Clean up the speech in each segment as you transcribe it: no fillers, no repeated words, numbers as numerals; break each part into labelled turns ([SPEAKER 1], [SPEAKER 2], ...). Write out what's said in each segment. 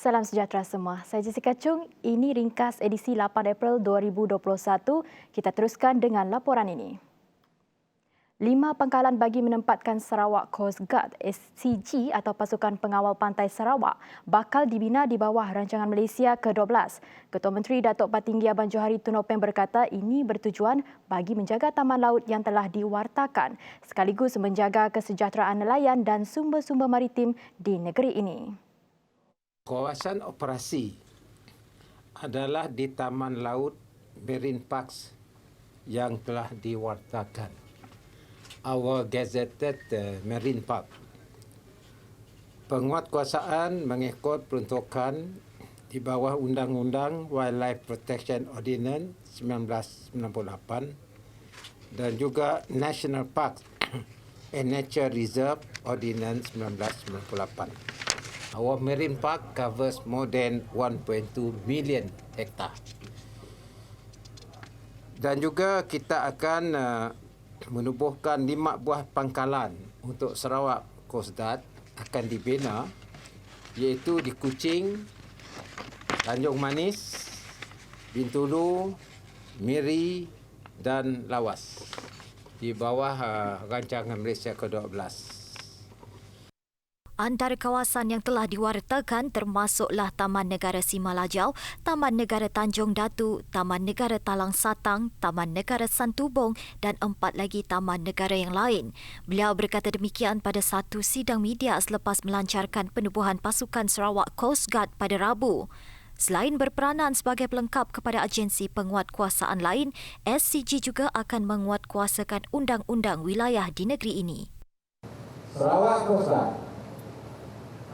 [SPEAKER 1] Salam sejahtera semua. Saya Jessica Chung. Ini ringkas edisi 8 April 2021. Kita teruskan dengan laporan ini. 5 pangkalan bagi menempatkan Sarawak Coast Guard (SCG) atau Pasukan Pengawal Pantai Sarawak bakal dibina di bawah rancangan Malaysia ke-12. Ketua Menteri Datuk Patinggi Abang Johari Tun Nopeng berkata ini bertujuan bagi menjaga taman laut yang telah diwartakan sekaligus menjaga kesejahteraan nelayan dan sumber-sumber maritim di negeri ini.
[SPEAKER 2] Kawasan operasi adalah di Taman Laut Marine Parks yang telah diwartakan. Our gazetted Marine Park. Penguatkuasaan mengikut peruntukan di bawah Undang-Undang Wildlife Protection Ordinance 1998 dan juga National Parks and Nature Reserve Ordinance 1998. Our marine park covers more than 1.2 million hektar. Dan juga kita akan menubuhkan 5 buah pangkalan untuk Sarawak Coast Guard akan dibina, iaitu di Kuching, Tanjung Manis, Bintulu, Miri dan Lawas di bawah rancangan Malaysia ke-12.
[SPEAKER 3] Antara kawasan yang telah diwartakan termasuklah Taman Negara Simalajau, Taman Negara Tanjung Datu, Taman Negara Talang Satang, Taman Negara Santubong dan 4 lagi taman negara yang lain. Beliau berkata demikian pada satu sidang media selepas melancarkan penubuhan pasukan Sarawak Coast Guard pada Rabu. Selain berperanan sebagai pelengkap kepada agensi penguatkuasaan lain, SCG juga akan menguatkuasakan undang-undang wilayah di negeri ini.
[SPEAKER 2] Sarawak Coast Guard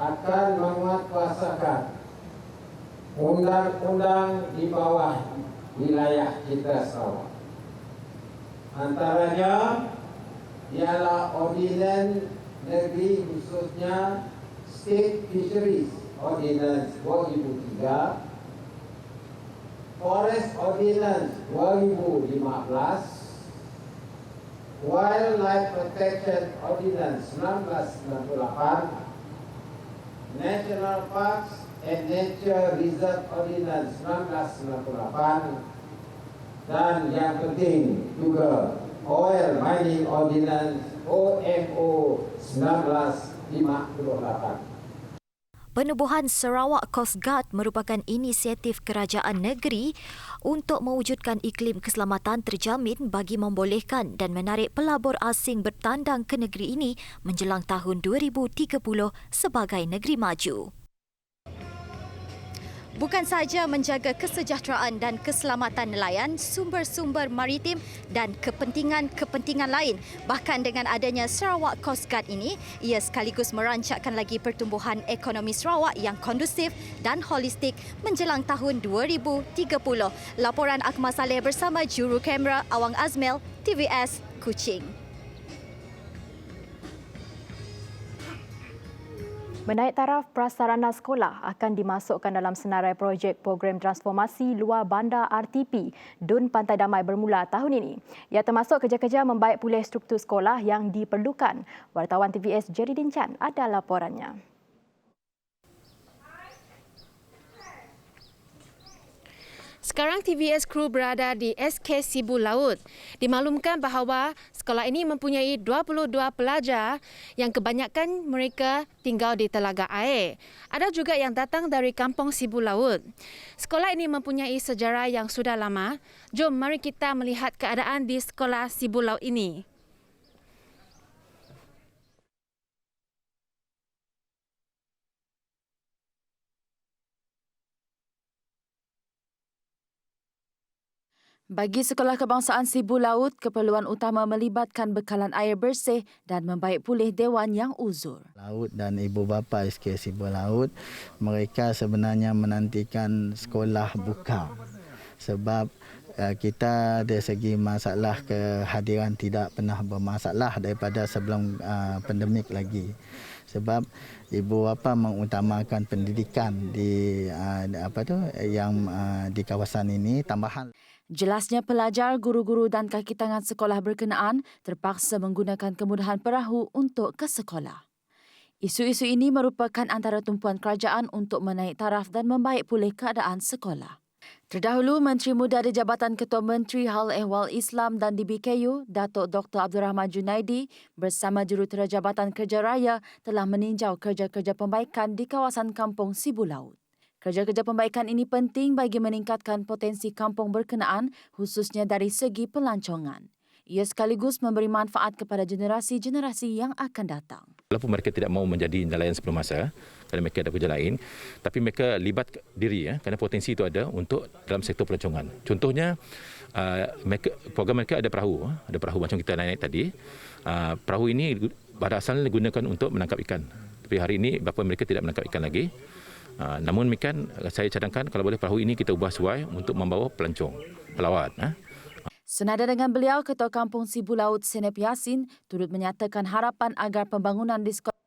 [SPEAKER 2] akan menguatkuasakan undang-undang di bawah wilayah kita Sarawak. Antaranya ialah Ordinance Negeri khususnya State Fisheries Ordinance 2003, Forest Ordinance 2015, Wildlife Protection Ordinance 1998, National Parks and Nature Reserve Ordinance 1998 dan yang penting juga Oil Mining Ordinance OMO 1958.
[SPEAKER 3] Penubuhan Sarawak Coast Guard merupakan inisiatif kerajaan negeri untuk mewujudkan iklim keselamatan terjamin bagi membolehkan dan menarik pelabur asing bertandang ke negeri ini menjelang tahun 2030 sebagai negeri maju. Bukan sahaja menjaga kesejahteraan dan keselamatan nelayan, sumber-sumber maritim dan kepentingan-kepentingan lain. Bahkan dengan adanya Sarawak Coast Guard ini, ia sekaligus merancakkan lagi pertumbuhan ekonomi Sarawak yang kondusif dan holistik menjelang tahun 2030. Laporan Akmal Saleh bersama juru kamera Awang Azmel, TVS Kuching.
[SPEAKER 1] Menaik taraf prasarana sekolah akan dimasukkan dalam senarai projek program transformasi luar bandar RTP DUN Pantai Damai bermula tahun ini. Ia termasuk kerja-kerja membaik pulih struktur sekolah yang diperlukan. Wartawan TVS Jerry Dinchan ada laporannya.
[SPEAKER 4] Sekarang TVS Kru berada di SK Sibu Laut. Dimaklumkan bahawa sekolah ini mempunyai 22 pelajar yang kebanyakan mereka tinggal di Telaga Air. Ada juga yang datang dari Kampung Sibu Laut. Sekolah ini mempunyai sejarah yang sudah lama. Jom mari kita melihat keadaan di sekolah Sibu Laut ini.
[SPEAKER 5] Bagi Sekolah Kebangsaan Sibu Laut, keperluan utama melibatkan bekalan air bersih dan membaik pulih dewan yang uzur.
[SPEAKER 6] Laut dan ibu bapa SK Sibu Laut, mereka sebenarnya menantikan sekolah buka. Sebab kita dari segi masalah kehadiran tidak pernah bermasalah daripada sebelum pandemik lagi. Sebab ibu bapa mengutamakan pendidikan di di kawasan ini. Tambahan
[SPEAKER 5] Jelasnya pelajar, guru-guru dan kaki tangan sekolah berkenaan terpaksa menggunakan kemudahan perahu untuk ke sekolah. Isu-isu ini merupakan antara tumpuan kerajaan untuk menaik taraf dan membaik pulih keadaan sekolah. Terdahulu, Menteri Muda di Jabatan Ketua Menteri Hal Ehwal Islam dan DBKU, Datuk Dr. Abdul Rahman Junaidi bersama Jurutera Jabatan Kerja Raya telah meninjau kerja-kerja pembaikan di kawasan Kampung Sibu Laut. Kerja-kerja pembaikan ini penting bagi meningkatkan potensi kampung berkenaan, khususnya dari segi pelancongan. Ia sekaligus memberi manfaat kepada generasi-generasi yang akan datang.
[SPEAKER 7] Walaupun mereka tidak mahu menjadi nelayan sebelum masa, kerana mereka ada kerja lain, tapi mereka libat diri kerana potensi itu ada untuk dalam sektor pelancongan. Contohnya, program mereka ada perahu macam kita naik tadi. Perahu ini pada asalnya digunakan untuk menangkap ikan. Tapi hari ini bapa mereka tidak menangkap ikan lagi. Namun demikian, saya cadangkan kalau boleh perahu ini kita ubah sesuai untuk membawa pelancong, pelawat.
[SPEAKER 5] Senada dengan beliau, Ketua Kampung Sibu Laut Senep Yassin turut menyatakan harapan agar pembangunan di sekolah.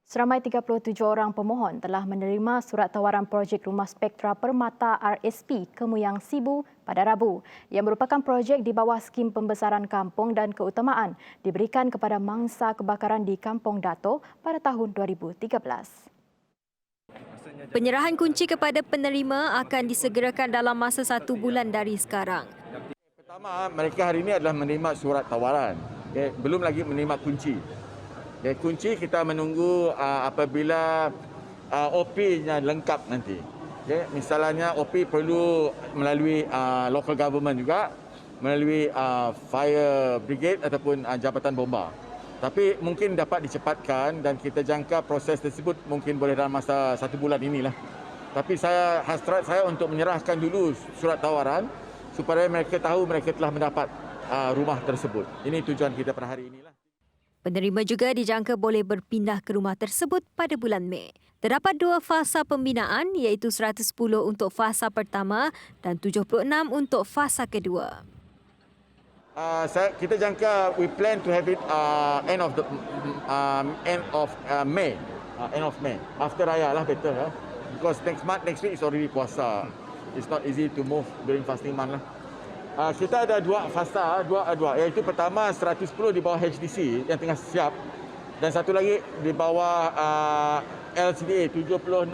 [SPEAKER 1] Seramai 37 orang pemohon telah menerima surat tawaran projek Rumah Spektra Permata RSP Kemuyang Sibu pada Rabu, yang merupakan projek di bawah skim pembesaran kampung dan keutamaan diberikan kepada mangsa kebakaran di Kampung Dato' pada tahun 2013.
[SPEAKER 8] Penyerahan kunci kepada penerima akan disegerakan dalam masa 1 bulan dari sekarang.
[SPEAKER 9] Pertama, mereka hari ini adalah menerima surat tawaran. Belum lagi menerima kunci. Kunci kita menunggu apabila OP-nya lengkap nanti. Misalnya OP perlu melalui local government juga, melalui fire brigade ataupun jabatan bomba. Tapi mungkin dapat dicepatkan dan kita jangka proses tersebut mungkin boleh dalam masa 1 bulan inilah. Tapi hasrat saya untuk menyerahkan dulu surat tawaran supaya mereka tahu mereka telah mendapat rumah tersebut. Ini tujuan kita pada hari inilah.
[SPEAKER 8] Penerima juga dijangka boleh berpindah ke rumah tersebut pada bulan Mei. Terdapat 2 fasa pembinaan, iaitu 110 untuk fasa pertama dan 76 untuk fasa kedua.
[SPEAKER 9] Kita jangka we plan to have it end of May. End of May. After Raya lah better. Because next week is already puasa. It's not easy to move during fasting month lah. Kita ada 2 fasa, iaitu pertama 110 di bawah HDC yang tengah siap dan satu lagi di bawah LCDA 76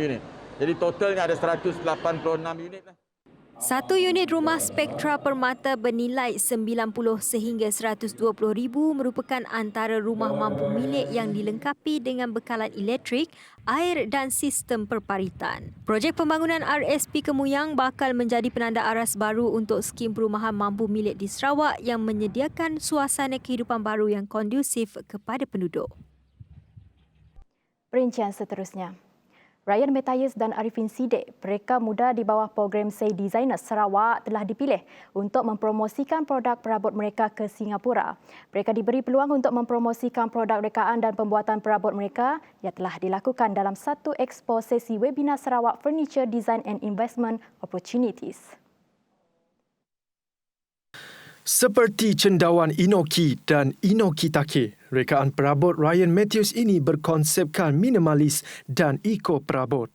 [SPEAKER 9] unit. Jadi totalnya ada 186 unit lah.
[SPEAKER 8] 1 unit rumah Spektra Permata bernilai 90 sehingga 120,000 merupakan antara rumah mampu milik yang dilengkapi dengan bekalan elektrik, air dan sistem perparitan. Projek pembangunan RSP Kemuyang bakal menjadi penanda aras baru untuk skim perumahan mampu milik di Sarawak yang menyediakan suasana kehidupan baru yang kondusif kepada penduduk.
[SPEAKER 1] Perincian seterusnya. Ryan Matthias dan Arifin Sidek, mereka muda di bawah program Say Designer Sarawak telah dipilih untuk mempromosikan produk perabot mereka ke Singapura. Mereka diberi peluang untuk mempromosikan produk rekaan dan pembuatan perabot mereka yang telah dilakukan dalam satu expo sesi webinar Sarawak Furniture Design and Investment Opportunities.
[SPEAKER 10] Seperti cendawan Inoki dan Inoki Take, rekaan perabot Ryan Matthias ini berkonsepkan minimalis dan eco-perabot.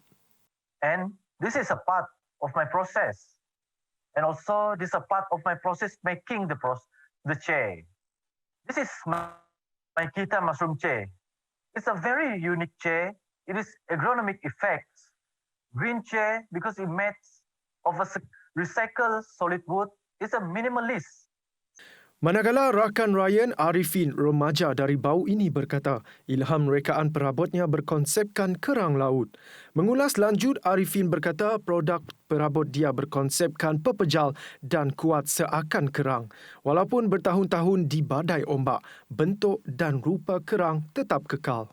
[SPEAKER 11] And this is a part of my process. And also this is a part of my process making the chair. This is my Kita mushroom chair. It's a very unique chair. It is agronomic effects. Green chair because it made of a recycled solid wood. It's a minimalist.
[SPEAKER 10] Manakala rakan Ryan Arifin, remaja dari Bau ini berkata, ilham rekaan perabotnya berkonsepkan kerang laut. Mengulas lanjut, Arifin berkata produk perabot dia berkonsepkan pepejal dan kuat seakan kerang. Walaupun bertahun-tahun di badai ombak, bentuk dan rupa kerang tetap kekal.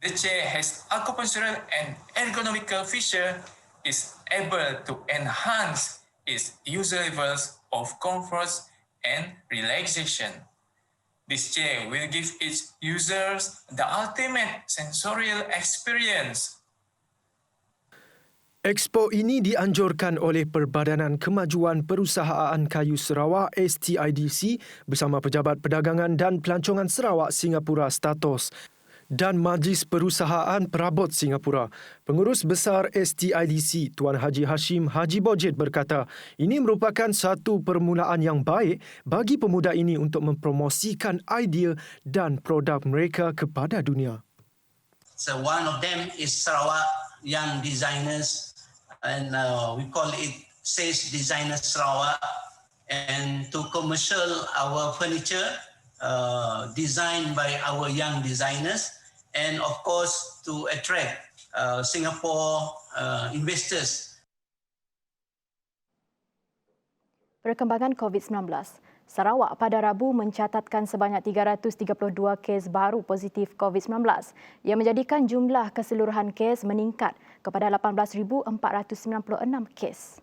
[SPEAKER 12] The chair has acupunctural and ergonomical feature, is able to enhance its user levels of comfort and relaxation. This chair will give its users the ultimate sensorial experience.
[SPEAKER 10] Expo ini dianjurkan oleh Perbadanan Kemajuan Perusahaan Kayu Sarawak STIDC bersama Pejabat Perdagangan dan Pelancongan Sarawak Singapura Status. dan Majlis Perusahaan Perabot Singapura. Pengurus Besar STIDC Tuan Haji Hashim Haji Bojid berkata, ini merupakan satu permulaan yang baik bagi pemuda ini untuk mempromosikan idea dan produk mereka kepada dunia.
[SPEAKER 13] So one of them is Sarawak Young Designers, and we call it SACE Designers Sarawak, and to commercial our furniture designed by our young designers, and of course to attract Singapore investors.
[SPEAKER 1] Perkembangan COVID-19. Sarawak pada Rabu mencatatkan sebanyak 332 kes baru positif COVID-19 yang menjadikan jumlah keseluruhan kes meningkat kepada 18,496 kes.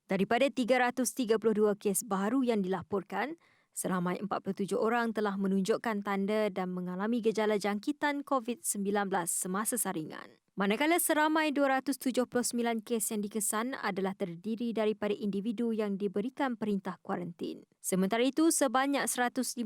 [SPEAKER 8] Daripada 332 kes baru yang dilaporkan, seramai 47 orang telah menunjukkan tanda dan mengalami gejala jangkitan COVID-19 semasa saringan. Manakala seramai 279 kes yang dikesan adalah terdiri daripada individu yang diberikan perintah kuarantin. Sementara itu, sebanyak 158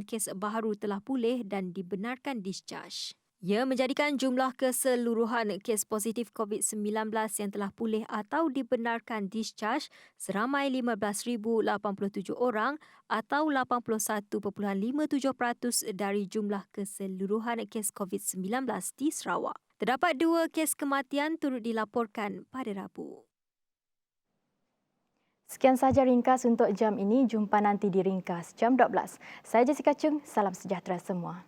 [SPEAKER 8] kes baru telah pulih dan dibenarkan discharge. Ia menjadikan jumlah keseluruhan kes positif COVID-19 yang telah pulih atau dibenarkan discharge seramai 15,087 orang atau 81.57% dari jumlah keseluruhan kes COVID-19 di Sarawak. Terdapat 2 kes kematian turut dilaporkan pada Rabu.
[SPEAKER 1] Sekian sahaja ringkas untuk jam ini. Jumpa nanti di ringkas jam 12. Saya Jessica Chung. Salam sejahtera semua.